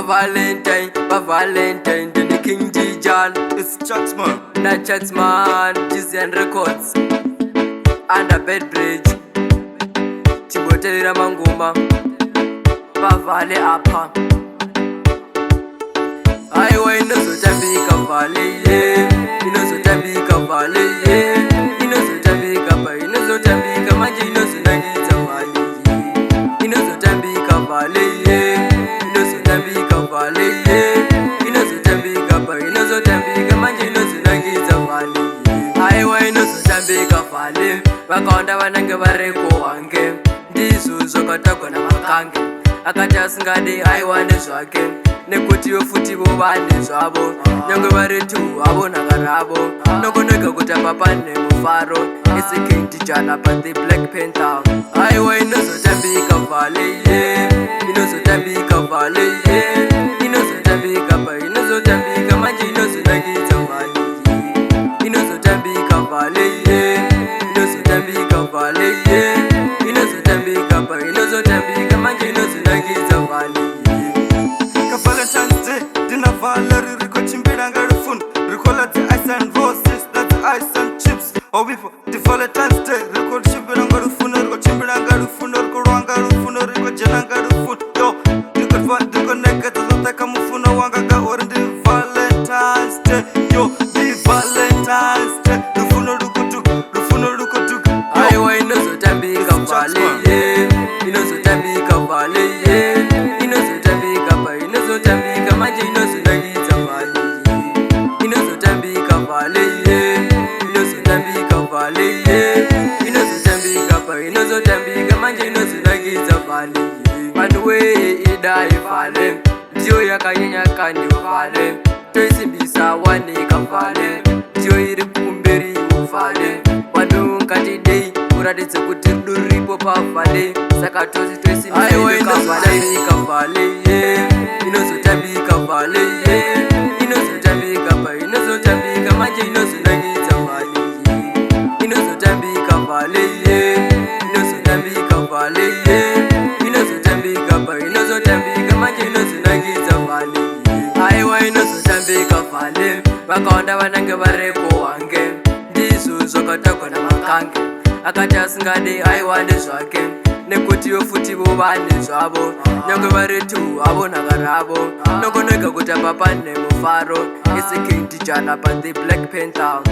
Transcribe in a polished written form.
Valentine, the King Jijan. It's Chatsman. Na Chatsman, Jizian Records. Under Bed Bridge. Chiboteli na Manguma. Bavale apa. Aiwa inozotambika vale ye. Inozotambika vale ye. Inozotambika pa inozotambika manje inozonangita vale ye. Inozotambika vale ye. Inozotambika vale ye. Inozotambika pa inozotambika manje inozonangita vale ye. Aiwa inozotambika vale. Vakaonda vanenge vareko wange. Ndizo zvakatagwa namakange. Akati asingade aiwa nezvake. Nekuti yofuti vovane zvavo. Nyangwe varetu havo nakaravo. Nokoneka kuti papa nemufaro. It's a King Tijana but the Black Panther. Aiwa inozotambika vale ye. Inozotambika vale ye. Inozotambika pa inozotambika manje inozonangita vale ye. Inozotambika vale ye. Inozotambika vale ye. Inozotambika pa inozotambika manje inozonangita vale ye. Valentine's Day, dinner Valerie, Rico Chimbiranga Fun, Ricola the ice and roses, that's ice and chips. Oh, before the Valentine's Day, Rico Chimbiranga Fun, Rico Chimbiranga Fun, Rico Ranga Fun, Rico Jananga Fun. Yo, you could find the connect to the Kamufuna Wanga or the Valentine's Day. Yo, the Valentine's Day, the Funo Rukutu, the Funo Rukutu. I want to Tambika Valley, Inozotambika Valley, Inozotambika pa Inozotambika manje inozonangita vale ye. Inozotambika vale ye. Inozotambika vale ye. Inozotambika pa inozotambika manje inozonangita vale ye. Vanhu we idai vale. Ndiyo yakanyanya kandi vale. Toisimbisa wanika vale. Ndiyo iri kumberi uvale. Vanhu ngatidei kuratidze kuti ruripo pavale. Saka tosi toisimbisa vale ye. Inozotambika vale ye. Inozotambika pa inozotambika manje inozonangita vale ye. Inozotambika vale ye. Inozotambika vale ye. Inozotambika pa inozotambika manje inozonangita vale ye. Aiwa inozotambika vale. Vakaonda vanenge vareko wange. Ndizvo zvakatagwa namakange. Akati asingade aiwa nezvake. Nekuti yofuti vovane zvavo. Nyangwe varetu havo nakaravo. Nokoneka kuti papa nemufaro. It's a King Tijana but the Black Panther.